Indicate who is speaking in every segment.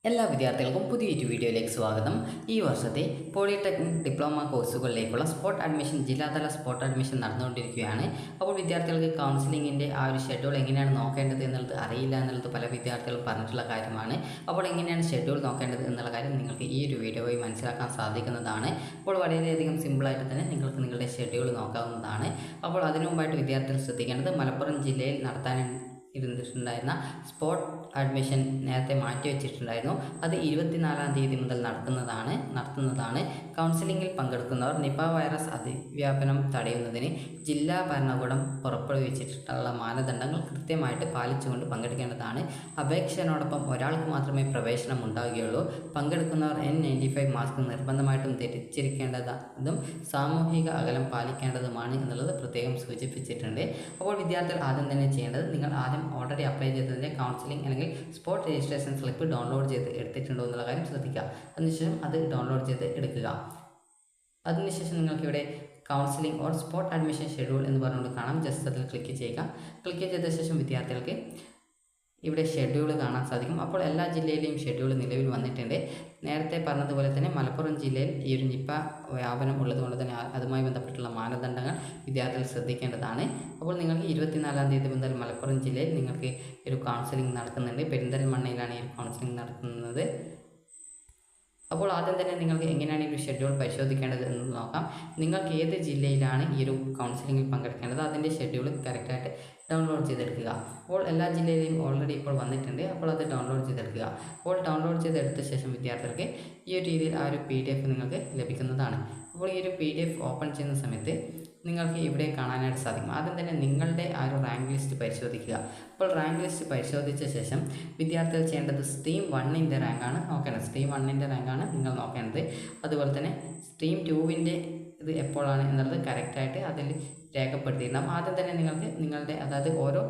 Speaker 1: എല്ലാ വിദ്യാർത്ഥികൾക്കും പുതിയൊരു വീഡിയോയിലേക്ക് സ്വാഗതം. ഈ വർഷത്തെ പോളിടെക്നിക് ഡിപ്ലോമ കോഴ്സുകളിലേക്കുള്ള സ്പോട്ട് അഡ്മിഷൻ ജില്ലാതല സ്പോട്ട് അഡ്മിഷൻ നടന്നുകൊണ്ടിരിക്കുകയാണ്. അപ്പോൾ വിദ്യാർത്ഥികൾക്ക് കൗൺസിലിങ്ങിൻ്റെ ആ ഒരു ഷെഡ്യൂൾ എങ്ങനെയാണ് നോക്കേണ്ടത് എന്നുള്ളത് അറിയില്ല എന്നുള്ളത് പല വിദ്യാർത്ഥികളും പറഞ്ഞിട്ടുള്ള കാര്യമാണ്. അപ്പോൾ എങ്ങനെയാണ് ഷെഡ്യൂൾ നോക്കേണ്ടത് എന്നുള്ള കാര്യം നിങ്ങൾക്ക് ഈ ഒരു വീഡിയോ വഴി മനസ്സിലാക്കാൻ സാധിക്കുന്നതാണ്. അപ്പോൾ വളരെയധികം സിമ്പിളായിട്ട് തന്നെ നിങ്ങൾക്ക് നിങ്ങളുടെ ഷെഡ്യൂൾ നോക്കാവുന്നതാണ്. അപ്പോൾ അതിനു മുമ്പായിട്ട് വിദ്യാർത്ഥികൾ ശ്രദ്ധിക്കേണ്ടത് മലപ്പുറം ജില്ലയിൽ ഇരുന്നിട്ടുണ്ടായിരുന്ന സ്പോട്ട് അഡ്മിഷൻ നേരത്തെ മാറ്റിവെച്ചിട്ടുണ്ടായിരുന്നു. അത് 24-ാം തീയതി മുതൽ നടത്തുന്നതാണ്. കൗൺസിലിങ്ങിൽ പങ്കെടുക്കുന്നവർ നിപ വൈറസ് അതിവ്യാപനം തടയുന്നതിന് ജില്ലാ ഭരണകൂടം പുറപ്പെടുവിച്ചിട്ടുള്ള മാനദണ്ഡങ്ങൾ കൃത്യമായിട്ട് പാലിച്ചുകൊണ്ട് പങ്കെടുക്കേണ്ടതാണ്. അപേക്ഷയോടൊപ്പം ഒരാൾക്ക് മാത്രമേ പ്രവേശനം ഉണ്ടാവുകയുള്ളൂ. പങ്കെടുക്കുന്നവർ N95 മാസ്ക് നിർബന്ധമായിട്ടും ധരിച്ചിരിക്കേണ്ടതും സാമൂഹിക അകലം പാലിക്കേണ്ടതുമാണ് എന്നുള്ളത് പ്രത്യേകം സൂചിപ്പിച്ചിട്ടുണ്ട്. അപ്പോൾ വിദ്യാർത്ഥികൾ ആദ്യം തന്നെ ചെയ്യേണ്ടത്, നിങ്ങൾ ആദ്യം ഓൾറെഡി അപ്ലൈ ചെയ്തതിൻ്റെ കൗൺസിലിംഗ് അല്ലെങ്കിൽ സ്പോട്ട് രജിസ്ട്രേഷൻ സ്ലിപ്പ് ഡൗൺലോഡ് ചെയ്ത് എടുത്തിട്ടുണ്ടോ എന്നുള്ള കാര്യം ശ്രദ്ധിക്കുക. അതിനുശേഷം അത് ഡൗൺലോഡ് ചെയ്ത് എടുക്കുക. അതിനുശേഷം നിങ്ങൾക്കിവിടെ counselling or spot admission schedule എന്ന് പറഞ്ഞുകൊണ്ട് കാണാം. ജസ്റ്റ് അതിൽ ക്ലിക്ക് ചെയ്യുക. ക്ലിക്ക് ചെയ്ത ശേഷം വിദ്യാർത്ഥികൾക്ക് ഇവിടെ ഷെഡ്യൂൾ കാണാൻ സാധിക്കും. അപ്പോൾ എല്ലാ ജില്ലയിലെയും ഷെഡ്യൂൾ നിലവിൽ വന്നിട്ടുണ്ട്. നേരത്തെ പറഞ്ഞതുപോലെ തന്നെ മലപ്പുറം ജില്ലയിൽ ഈ ഒരു നിപ വ്യാപനം ഉള്ളതുകൊണ്ട് തന്നെ അതുമായി ബന്ധപ്പെട്ടുള്ള മാനദണ്ഡങ്ങൾ വിദ്യാർത്ഥികൾ ശ്രദ്ധിക്കേണ്ടതാണ്. അപ്പോൾ നിങ്ങൾക്ക് 24-ാം തീയതി മുതൽ മലപ്പുറം ജില്ലയിൽ നിങ്ങൾക്ക് ഒരു കൗൺസിലിംഗ് നടക്കുന്നുണ്ട്. പെരിന്തൽമണ്ണയിലാണ് ഈ കൗൺസിലിംഗ് നടത്തുന്നത്. അപ്പോൾ ആദ്യം തന്നെ നിങ്ങൾക്ക് എങ്ങനെയാണ് ഈ ഒരു ഷെഡ്യൂൾ പരിശോധിക്കേണ്ടത് എന്ന് നോക്കാം. നിങ്ങൾക്ക് ഏത് ജില്ലയിലാണ് ഈ ഒരു കൗൺസിലിങ്ങിൽ പങ്കെടുക്കേണ്ടത് അതിൻ്റെ ഷെഡ്യൂൾ കറക്റ്റായിട്ട് ഡൗൺലോഡ് ചെയ്തെടുക്കുക. അപ്പോൾ എല്ലാ ജില്ലയിലെയും ഓൾറെഡി ഇപ്പോൾ വന്നിട്ടുണ്ട്. അപ്പോൾ അത് ഡൗൺലോഡ് ചെയ്തെടുക്കുക. അപ്പോൾ ഡൗൺലോഡ് ചെയ്തെടുത്ത ശേഷം വിദ്യാർത്ഥികൾക്ക് ഈ ഒരു രീതിയിൽ ആ ഒരു PDF നിങ്ങൾക്ക് ലഭിക്കുന്നതാണ്. അപ്പോൾ ഈ ഒരു PDF ഓപ്പൺ ചെയ്യുന്ന സമയത്ത് നിങ്ങൾക്ക് ഇവിടെ കാണാനായിട്ട് സാധിക്കും. ആദ്യം തന്നെ നിങ്ങളുടെ ആ ഒരു റാങ്ക് ലിസ്റ്റ് പരിശോധിക്കുക. അപ്പോൾ റാങ്ക് ലിസ്റ്റ് പരിശോധിച്ച ശേഷം വിദ്യാർത്ഥികൾ ചെയ്യേണ്ടത് സ്ട്രീം 1-ൻ്റെ റാങ്കാണ് നോക്കേണ്ടത്. സ്ട്രീം 1-ൻ്റെ റാങ്കാണ് നിങ്ങൾ നോക്കേണ്ടത്. അതുപോലെ തന്നെ സ്ട്രീം 2-ൻ്റെ ഇത് എപ്പോഴാണ് എന്നുള്ളത് കറക്റ്റായിട്ട് അതിൽ രേഖപ്പെടുത്തിയിട്ടുണ്ടാകും. ആദ്യം തന്നെ നിങ്ങൾക്ക് നിങ്ങളുടെ അതായത് ഓരോ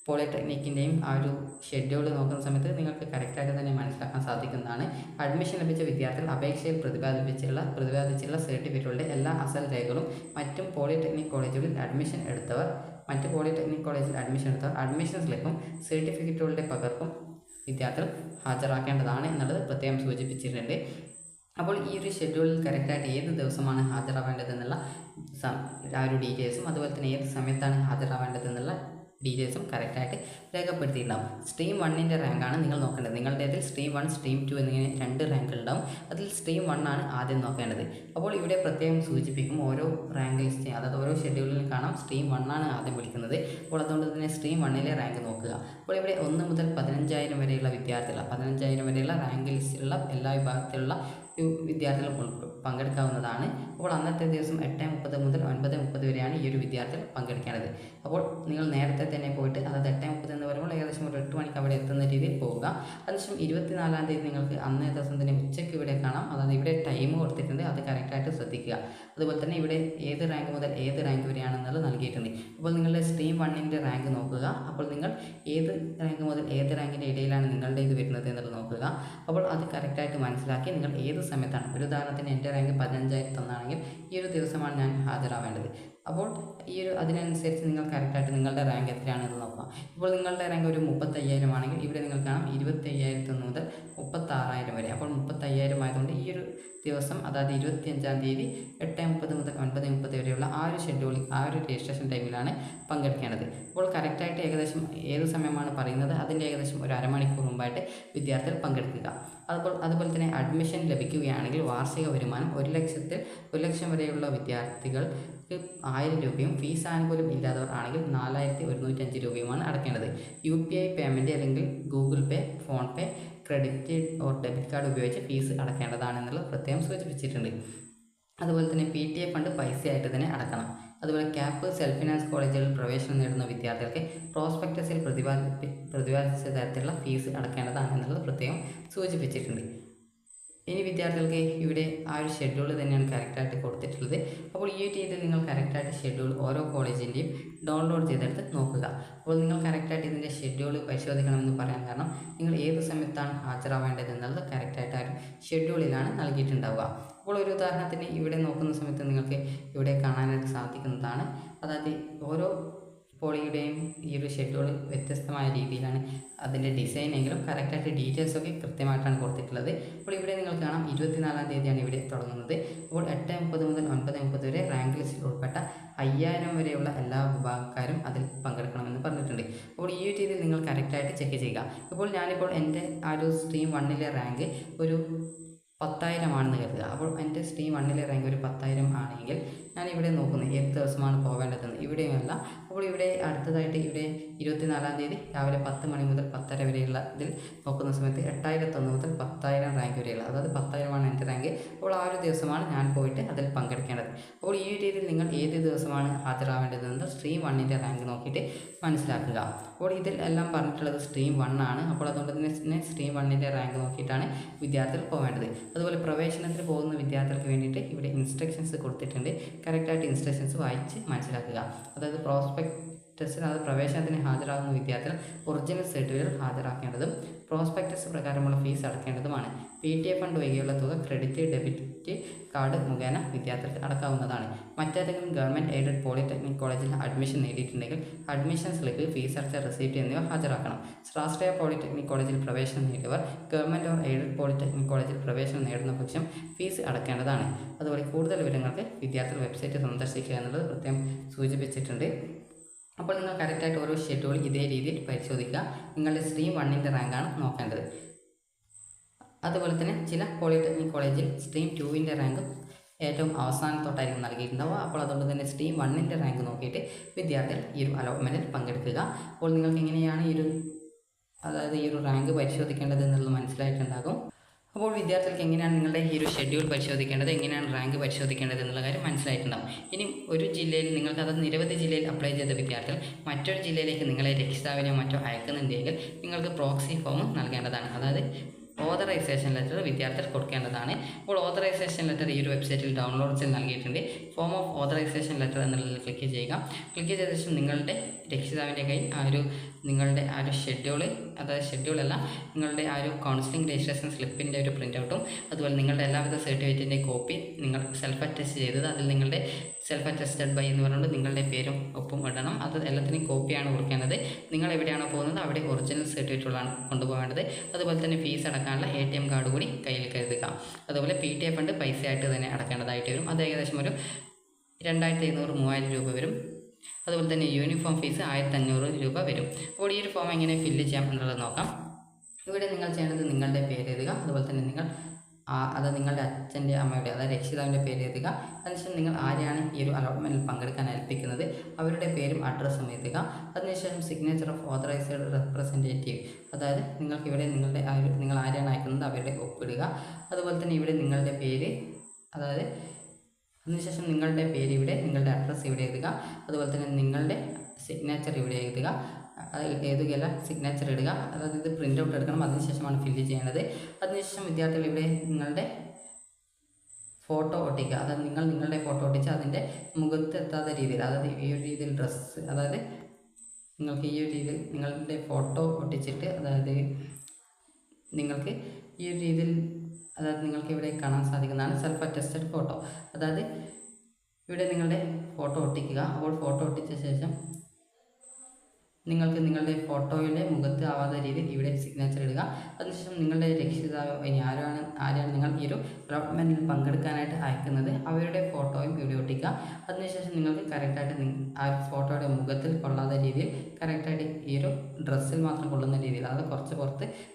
Speaker 1: പോളിടെക്നിക്കിൻ്റെയും ആ ഒരു ഷെഡ്യൂൾ നോക്കുന്ന സമയത്ത് നിങ്ങൾക്ക് കറക്റ്റായിട്ട് തന്നെ മനസ്സിലാക്കാൻ സാധിക്കുന്നതാണ്. അഡ്മിഷൻ ലഭിച്ച വിദ്യാർത്ഥികൾ അപേക്ഷയിൽ പ്രതിപാദിച്ചുള്ള സർട്ടിഫിക്കറ്റുകളുടെ എല്ലാ അസൽ രേഖകളും മറ്റും പോളിടെക്നിക് കോളേജുകളിൽ അഡ്മിഷൻ എടുത്തവർ അഡ്മിഷൻ സ്ലിപ്പും സർട്ടിഫിക്കറ്റുകളുടെ പകർപ്പും വിദ്യാർത്ഥികൾ ഹാജരാക്കേണ്ടതാണ് എന്നുള്ളത് പ്രത്യേകം സൂചിപ്പിച്ചിട്ടുണ്ട്. അപ്പോൾ ഈ ഒരു ഷെഡ്യൂളിൽ കറക്റ്റായിട്ട് ഏത് ദിവസമാണ് ഹാജരാവേണ്ടതെന്നുള്ള ആ ഒരു ഡീറ്റെയിൽസും അതുപോലെ തന്നെ ഏത് സമയത്താണ് ഹാജരാവേണ്ടതെന്നുള്ള ഡീറ്റെയിൽസും കറക്റ്റായിട്ട് രേഖപ്പെടുത്തിയിട്ടുണ്ടാകും. സ്ട്രീം 1-ൻ്റെ റാങ്കാണ് നിങ്ങൾ നോക്കേണ്ടത്. നിങ്ങളുടെ ഇതിൽ സ്ട്രീം 1 സ്ട്രീം 2 എന്നിങ്ങനെ 2 റാങ്കുകളുണ്ടാവും. അതിൽ സ്ട്രീം 1 ആണ് ആദ്യം നോക്കേണ്ടത്. അപ്പോൾ ഇവിടെ പ്രത്യേകം സൂചിപ്പിക്കും ഓരോ റാങ്ക് ലിസ്റ്റ് അതായത് ഓരോ ഷെഡ്യൂളിൽ കാണാം സ്ട്രീം 1 ആണ് ആദ്യം വിളിക്കുന്നത്. അപ്പോൾ അതുകൊണ്ട് തന്നെ സ്ട്രീം 1-ലെ റാങ്ക് നോക്കുക. അപ്പോൾ ഇവിടെ 1 മുതൽ 15,000 വരെയുള്ള വിദ്യാർത്ഥികൾ 15,000 വരെയുള്ള റാങ്ക് ലിസ്റ്റിലുള്ള എല്ലാ വിഭാഗത്തിലുള്ള വിദ്യാർത്ഥികൾ പങ്കെടുക്കാവുന്നതാണ്. അപ്പോൾ അന്നത്തെ ദിവസം 8:30 മുതൽ 9:30 വരെയാണ് ഈ ഒരു വിദ്യാർത്ഥികൾ പങ്കെടുക്കേണ്ടത്. അപ്പോൾ നിങ്ങൾ നേരത്തെ തന്നെ പോയിട്ട് അതായത് 8:30 എന്ന് പറയുമ്പോൾ ഏകദേശം ഒരു 8 മണിക്ക് അവിടെ എത്തുന്ന രീതിയിൽ പോവുക. അതിനുശേഷം 24-ാം തീയതി നിങ്ങൾക്ക് അന്നേ ദിവസം തന്നെ ഉച്ചയ്ക്ക് ഇവിടെ കാണാം. അതായത് ഇവിടെ ടൈം കൊടുത്തിട്ടുണ്ട്, അത് കറക്റ്റായിട്ട് ശ്രദ്ധിക്കുക. അതുപോലെ തന്നെ ഇവിടെ ഏത് റാങ്ക് മുതൽ ഏത് റാങ്ക് വരെയാണെന്നുള്ളത് നൽകിയിട്ടുണ്ട്. അപ്പോൾ നിങ്ങളുടെ സ്ട്രീം 1-ൻ്റെ റാങ്ക് നോക്കുക. അപ്പോൾ നിങ്ങൾ ഏത് റാങ്ക് മുതൽ ഏത് റാങ്കിൻ്റെ ഇടയിലാണ് നിങ്ങളുടെ ഇത് വരുന്നത് എന്നുള്ളത് നോക്കുക. അപ്പോൾ അത് കറക്റ്റായിട്ട് മനസ്സിലാക്കി നിങ്ങൾ ഏത് സമയത്താണ്, ഒരു ഉദാഹരണത്തിന് എൻ്റെ റാങ്ക് 15,000 ഈ ഒരു ദിവസമാണ് ഞാൻ ഹാജരാവേണ്ടത്. അപ്പോൾ അതിനനുസരിച്ച് നിങ്ങൾ കറക്റ്റായിട്ട് നിങ്ങളുടെ റാങ്ക് എത്രയാണെന്ന് നോക്കുക. ഇപ്പോൾ നിങ്ങളുടെ റാങ്ക് ഒരു 35,000 ആണെങ്കിൽ ഇവിടെ നിങ്ങൾ കാണാം 25,000 മുതൽ 36,000 വരെ. അപ്പോൾ 35,000 ആയതുകൊണ്ട് ഈ ഒരു ദിവസം അതായത് 25-ാം തീയതി 8:30 മുതൽ 9:30 വരെയുള്ള ആ ഒരു ഷെഡ്യൂളിൽ ആ ഒരു രജിസ്ട്രേഷൻ ടൈമിലാണ് പങ്കെടുക്കേണ്ടത്. അപ്പോൾ കറക്റ്റായിട്ട് ഏകദേശം ഏത് സമയമാണ് പറയുന്നത് അതിൻ്റെ ഏകദേശം ഒരു അരമണിക്കൂർ മുമ്പായിട്ട് വിദ്യാർത്ഥികൾ പങ്കെടുക്കുക. അതുപോലെ തന്നെ അഡ്മിഷൻ ലഭിക്കുകയാണെങ്കിൽ വാർഷിക വരുമാനം 1 ലക്ഷം വരെയുള്ള വിദ്യാർത്ഥികൾക്ക് 1000 രൂപയും ഫീസ് ആനുകൂല്യം ഇല്ലാത്തവർ ആണെങ്കിൽ 4,105 രൂപയുമാണ് അടയ്ക്കേണ്ടത്. UPI പേയ്മെൻറ്റ് അല്ലെങ്കിൽ Google pay, phone pay, credit or debit card ഉപയോഗിച്ച് ഫീസ് അടയ്ക്കേണ്ടതാണെന്നുള്ളത് പ്രത്യേകം സൂചിപ്പിച്ചിട്ടുണ്ട്. അതുപോലെ തന്നെ PTA ഫണ്ട് പൈസയായിട്ട് തന്നെ അടക്കണം. അതുപോലെ ക്യാപ്പ് സെൽഫ് ഫിനാൻസ് കോളേജുകളിൽ പ്രവേശനം നേടുന്ന വിദ്യാർത്ഥികൾക്ക് പ്രോസ്പെക്ടസിൽ പ്രതിപാദിച്ച തരത്തിലുള്ള ഫീസ് അടക്കേണ്ടതാണെന്നുള്ളത് പ്രത്യേകം സൂചിപ്പിച്ചിട്ടുണ്ട്. ഇനി വിദ്യാർത്ഥികൾക്ക് ഇവിടെ ആ ഒരു ഷെഡ്യൂൾ തന്നെയാണ് കറക്റ്റായിട്ട് കൊടുത്തിട്ടുള്ളത്. അപ്പോൾ ഈ രീതിയിൽ നിങ്ങൾ കറക്റ്റായിട്ട് ഷെഡ്യൂൾ ഓരോ കോളേജിൻ്റെയും ഡൗൺലോഡ് ചെയ്തെടുത്ത് നോക്കുക. അപ്പോൾ നിങ്ങൾ കറക്റ്റായിട്ട് ഇതിൻ്റെ ഷെഡ്യൂൾ പരിശോധിക്കണമെന്ന് പറയാൻ കാരണം നിങ്ങൾ ഏത് സമയത്താണ് ഹാജരാവേണ്ടത് എന്നുള്ളത് കറക്റ്റായിട്ട് ആ ഒരു ഷെഡ്യൂളിലാണ് നൽകിയിട്ടുണ്ടാവുക. അപ്പോൾ ഒരു ഉദാഹരണത്തിന് ഇവിടെ നോക്കുന്ന സമയത്ത് നിങ്ങൾക്ക് ഇവിടെ കാണാനായിട്ട് സാധിക്കുന്നതാണ്. അതായത് ഓരോ പോളിയുടെയും ഈ ഒരു ഷെഡ്യൂൾ വ്യത്യസ്തമായ രീതിയിലാണ് അതിൻ്റെ ഡിസൈൻ എങ്കിലും കറക്റ്റായിട്ട് ഡീറ്റെയിൽസൊക്കെ കൃത്യമായിട്ടാണ് കൊടുത്തിട്ടുള്ളത്. അപ്പോൾ ഇവിടെ നിങ്ങൾക്ക് കാണാം 24-ാം തീയതിയാണ് ഇവിടെ തുടങ്ങുന്നത്. അപ്പോൾ 8:30 മുതൽ 9:30 വരെ റാങ്ക് ലിസ്റ്റിൽ ഉൾപ്പെട്ട 5000 വരെയുള്ള എല്ലാ വിഭാഗക്കാരും അതിൽ പങ്കെടുക്കണമെന്ന് പറഞ്ഞിട്ടുണ്ട്. അപ്പോൾ ഈ രീതിയിൽ നിങ്ങൾ കറക്റ്റായിട്ട് ചെക്ക് ചെയ്യുക. ഇപ്പോൾ ഞാനിപ്പോൾ എൻ്റെ ആ ഒരു സ്ട്രീം 1ലെ റാങ്ക് ഒരു 10,000 ആണെന്ന് കരുതുക. അപ്പോൾ എൻ്റെ സ്ട്രീം 1ലെ റാങ്ക് ഒരു 10,000 ആണെങ്കിൽ ഞാനിവിടെ നോക്കുന്നത് ഏത് ദിവസമാണ് പോവേണ്ടതെന്ന് ഇവിടെയുമല്ല. അപ്പോൾ ഇവിടെ അടുത്തതായിട്ട് ഇവിടെ 24-ാം തീയതി രാവിലെ 10 മണി മുതൽ 10:30 വരെയുള്ള ഇതിൽ നോക്കുന്ന സമയത്ത് 8,001 മുതൽ 10,000 റാങ്ക് വരെയുള്ള, അതായത് 10,000 ആണ് എൻ്റെ റാങ്ക്. അപ്പോൾ ആ ഒരു ദിവസമാണ് ഞാൻ പോയിട്ട് അതിൽ പങ്കെടുക്കേണ്ടത്. അപ്പോൾ ഈ രീതിയിൽ നിങ്ങൾ ഏത് ദിവസമാണ് ഹാജരാവേണ്ടതെന്ന് സ്ട്രീം 1ൻ്റെ റാങ്ക് നോക്കിയിട്ട് മനസ്സിലാക്കുക. അപ്പോൾ ഇതിൽ എല്ലാം പറഞ്ഞിട്ടുള്ളത് സ്ട്രീം 1 ആണ്. അപ്പോൾ അതുകൊണ്ട് തന്നെ സ്ട്രീം 1ൻ്റെ റാങ്ക് നോക്കിയിട്ടാണ് വിദ്യാർത്ഥികൾ പോവേണ്ടത്. അതുപോലെ പ്രവേശനത്തിന് പോകുന്ന വിദ്യാർത്ഥികൾക്ക് വേണ്ടിയിട്ട് ഇവിടെ ഇൻസ്ട്രക്ഷൻസ് കൊടുത്തിട്ടുണ്ട്. കറക്റ്റായിട്ട് ഇൻസ്ട്രക്ഷൻസ് വായിച്ച് മനസ്സിലാക്കുക. അതായത് പ്രോസ്പെക്ടസിൽ അത് പ്രവേശനത്തിന് ഹാജരാകുന്ന വിദ്യാർത്ഥികൾ ഒറിജിനൽ സർട്ടിഫിക്കറ്റ് ഹാജരാക്കേണ്ടതും പ്രോസ്പെക്ടസ് പ്രകാരമുള്ള ഫീസ് അടക്കേണ്ടതുമാണ്. PTA ഫണ്ട് ഒഴികെയുള്ള തുക ക്രെഡിറ്റ് ഡെബിറ്റ് കാർഡ് മുഖേന വിദ്യാർത്ഥികൾക്ക് അടക്കാവുന്നതാണ്. മറ്റേതെങ്കിലും ഗവൺമെൻറ് എയ്ഡഡ് പോളിടെക്നിക് കോളേജിൽ അഡ്മിഷൻ നേടിയിട്ടുണ്ടെങ്കിൽ അഡ്മിഷൻ സ്ലിപ്പ്, ഫീസ് അടച്ച റെസിപ്റ്റ് എന്നിവ ഹാജരാക്കണം. സ്വാശ്രയ പോളിടെക്നിക് കോളേജിൽ പ്രവേശനം നേടിയവർ ഗവൺമെൻറ് ഓർ എയ്ഡഡ് പോളിടെക്നിക് കോളേജിൽ പ്രവേശനം നേടുന്ന പക്ഷം ഫീസ് അടക്കേണ്ടതാണ്. അതുപോലെ കൂടുതൽ വിവരങ്ങൾക്ക് വിദ്യാർത്ഥികൾ വെബ്സൈറ്റ് സന്ദർശിക്കുക എന്നുള്ളത് പ്രത്യേകം സൂചിപ്പിച്ചിട്ടുണ്ട്. അപ്പോൾ നിങ്ങൾ കറക്റ്റായിട്ട് ഓരോ ഷെഡ്യൂൾ ഇതേ രീതിയിൽ പരിശോധിക്കുക. നിങ്ങളുടെ സ്ട്രീം 1ൻ്റെ റാങ്കാണ് നോക്കേണ്ടത്. അതുപോലെ തന്നെ ചില പോളിടെക്നിക് കോളേജിൽ സ്ട്രീം 2ൻ്റെ റാങ്ക് ഏറ്റവും അവസാനത്തോട്ടായിരിക്കും നൽകിയിട്ടുണ്ടാവുക. അപ്പോൾ അതുകൊണ്ട് തന്നെ സ്ട്രീം 1ൻ്റെ റാങ്ക് നോക്കിയിട്ട് വിദ്യാർത്ഥികൾ ഈ ഒരു അലോട്ട്മെൻറ്റിൽ പങ്കെടുക്കുക. അപ്പോൾ നിങ്ങൾക്ക് എങ്ങനെയാണ് ഈ ഒരു റാങ്ക് പരിശോധിക്കേണ്ടത് എന്നുള്ളത് മനസ്സിലായിട്ടുണ്ടാകും. അപ്പോൾ വിദ്യാർത്ഥികൾക്ക് എങ്ങനെയാണ് നിങ്ങളുടെ ഈ ഒരു ഷെഡ്യൂൾ പരിശോധിക്കേണ്ടത്, എങ്ങനെയാണ് റാങ്ക് പരിശോധിക്കേണ്ടത് എന്നുള്ള കാര്യം മനസ്സിലായിട്ടുണ്ടാകും. ഇനി ഒരു ജില്ലയിൽ നിങ്ങൾക്ക്, അത് നിരവധി ജില്ലയിൽ അപ്ലൈ ചെയ്ത വിദ്യാർത്ഥികൾ മറ്റൊരു ജില്ലയിലേക്ക് നിങ്ങളെ രക്ഷിതാവിനെയോ മറ്റോ അയക്കുന്നുണ്ടെങ്കിൽ നിങ്ങൾക്ക് പ്രോക്സി ഫോം നൽകേണ്ടതാണ്. അതായത് ഓതറൈസേഷൻ ലെറ്റർ വിദ്യാർത്ഥികൾ കൊടുക്കേണ്ടതാണ്. അപ്പോൾ ഓതറൈസേഷൻ ലെറ്റർ ഈ ഒരു വെബ്സൈറ്റിൽ ഡൗൺലോഡ് ചെയ്ത് നൽകിയിട്ടുണ്ട്. ഫോം ഓഫ് ഓതറൈസേഷൻ ലെറ്റർ എന്നുള്ളതിൽ ക്ലിക്ക് ചെയ്യുക. ക്ലിക്ക് ചെയ്ത ശേഷം നിങ്ങളുടെ രക്ഷിതാവിൻ്റെ കയ്യിൽ നിങ്ങളുടെ ആ ഒരു ഷെഡ്യൂള്, അതായത് ഷെഡ്യൂളല്ല, നിങ്ങളുടെ ആ ഒരു കൗൺസിലിംഗ് രജിസ്ട്രേഷൻ സ്ലിപ്പിൻ്റെ ഒരു പ്രിൻ്റ് ഔട്ടും അതുപോലെ നിങ്ങളുടെ എല്ലാവിധ സർട്ടിഫിക്കറ്റിൻ്റെ കോപ്പി നിങ്ങൾ സെൽഫ് അറ്റസ്റ്റ് ചെയ്തത്, അതിൽ നിങ്ങളുടെ സെൽഫ് അറ്റസ്റ്റഡ് ബൈ എന്ന് പറഞ്ഞുകൊണ്ട് നിങ്ങളുടെ പേരും ഒപ്പും ഇടണം. അത് എല്ലാത്തിനും കോപ്പിയാണ് കൊടുക്കേണ്ടത്. നിങ്ങൾ എവിടെയാണോ പോകുന്നത് അവിടെ ഒറിജിനൽ സർട്ടിഫിക്കറ്റുകളാണ് കൊണ്ടുപോകേണ്ടത്. അതുപോലെ തന്നെ ഫീസ് അടക്കാനുള്ള ATM കാർഡ് കൂടി കയ്യിൽ കരുതുക. അതുപോലെ PTA ഫണ്ട് പൈസയായിട്ട് തന്നെ അടക്കേണ്ടതായിട്ട് വരും. അത് ഏകദേശം ഒരു 2,500-3,000 രൂപ വരും. അതുപോലെ തന്നെ യൂണിഫോം ഫീസ് 1,500 രൂപ വരും. അപ്പോൾ ഈ ഒരു ഫോം എങ്ങനെ ഫില്ല് ചെയ്യാം എന്നുള്ളത് നോക്കാം. ഇവിടെ നിങ്ങൾ ചെയ്യേണ്ടത് നിങ്ങളുടെ പേര് എഴുതുക. അതുപോലെ തന്നെ നിങ്ങളുടെ അച്ഛൻ്റെ, അമ്മയുടെ, അതായത് രക്ഷിതാവിൻ്റെ പേര് എഴുതുക. അതിനുശേഷം നിങ്ങൾ ആരെയാണ് ഈ ഒരു അലോട്ട്മെൻറ്റിൽ പങ്കെടുക്കാൻ ഏൽപ്പിക്കുന്നത് അവരുടെ പേരും അഡ്രസ്സും എഴുതുക. അതിനുശേഷം സിഗ്നേച്ചർ ഓഫ് ഓതറൈസ്ഡ് റെപ്രസെൻറ്റേറ്റീവ്, അതായത് നിങ്ങൾക്കിവിടെ നിങ്ങൾ ആരെയാണ് അയക്കുന്നത് അവരുടെ ഒപ്പിടുക. അതുപോലെ തന്നെ ഇവിടെ നിങ്ങളുടെ പേര്, അതായത് അതിനുശേഷം നിങ്ങളുടെ പേര് ഇവിടെ, നിങ്ങളുടെ അഡ്രസ്സ് ഇവിടെ എഴുതുക. അതുപോലെ തന്നെ നിങ്ങളുടെ സിഗ്നേച്ചർ ഇവിടെ എഴുതുക. എഴുതുകയല്ല, സിഗ്നേച്ചർ ഇടുക. അതായത് ഇത് പ്രിൻ്റ് ഔട്ട് എടുക്കണം. അതിനുശേഷമാണ് ഫില്ല് ചെയ്യേണ്ടത്. അതിനുശേഷം വിദ്യാർത്ഥികൾ ഇവിടെ നിങ്ങളുടെ ഫോട്ടോ ഒട്ടിക്കുക. അതായത് നിങ്ങളുടെ ഫോട്ടോ ഒട്ടിച്ച് അതിൻ്റെ മുഖത്ത് എത്താത്ത രീതിയിൽ, അതായത് ഈ ഒരു രീതിയിൽ ഡ്രസ്സ്, അതായത് നിങ്ങൾക്ക് ഈ ഒരു രീതിയിൽ നിങ്ങളുടെ ഫോട്ടോ ഒട്ടിച്ചിട്ട്, അതായത് നിങ്ങൾക്ക് ഈ ഒരു രീതിയിൽ, അതായത് നിങ്ങൾക്ക് ഇവിടെ കാണാൻ സാധിക്കുന്നതാണ് സെൽഫ് അറ്റസ്റ്റഡ് ഫോട്ടോ. അതായത് ഇവിടെ നിങ്ങളുടെ ഫോട്ടോ ഒട്ടിക്കുക. അപ്പോൾ ഫോട്ടോ ഒട്ടിച്ച ശേഷം നിങ്ങൾക്ക് നിങ്ങളുടെ ഫോട്ടോയിലെ മുഖത്ത് ആവാത്ത രീതിയിൽ ഇവിടെ സിഗ്നേച്ചർ ഇടുക. അതിനുശേഷം നിങ്ങളുടെ രക്ഷിതാവ്, ഇനി ആരാണ് നിങ്ങൾ ഈ ഒരു അലോട്ട്മെൻറ്റിൽ പങ്കെടുക്കാനായിട്ട് അയക്കുന്നത് അവരുടെ ഫോട്ടോയും ഇവിടെ ഒട്ടിക്കുക. അതിനുശേഷം നിങ്ങൾക്ക് കറക്റ്റായിട്ട് ആ ഫോട്ടോയുടെ മുഖത്തിൽ കൊള്ളാത്ത രീതിയിൽ കറക്റ്റായിട്ട് ഈ ഒരു ഡ്രസ്സിൽ മാത്രം കൊള്ളുന്ന രീതിയിൽ, അതായത്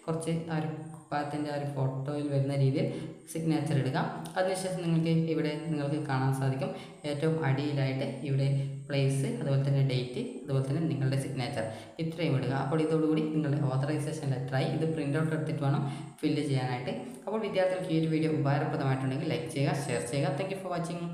Speaker 1: കുറച്ച് ആ ഒരു കുപ്പായത്തിൻ്റെ ആ ഒരു ഫോട്ടോയിൽ വരുന്ന രീതിയിൽ സിഗ്നേച്ചർ ഇടുക. അതിനുശേഷം നിങ്ങൾക്ക് കാണാൻ സാധിക്കും ഏറ്റവും അടിയിലായിട്ട് ഇവിടെ പ്ലേസ്, അതുപോലെ തന്നെ ഡേറ്റ്, അതുപോലെ തന്നെ നിങ്ങളുടെ സിഗ്നേച്ചർ, ഇത്രയും ഇടുക. അപ്പോൾ ഇതോടുകൂടി നിങ്ങളുടെ ഓതറൈസേഷൻ ലെറ്ററായി. ഇത് പ്രിൻ്റ് ഔട്ട് എടുത്തിട്ട് വേണം ഫില്ല് ചെയ്യാനായിട്ട്. അപ്പോൾ വിദ്യാർത്ഥികൾക്ക് ഈ ഒരു വീഡിയോ ഉപകാരപ്രദമായിട്ടുണ്ടെങ്കിൽ ലൈക്ക് ചെയ്യുക, ഷെയർ ചെയ്യുക. Thank you for watching.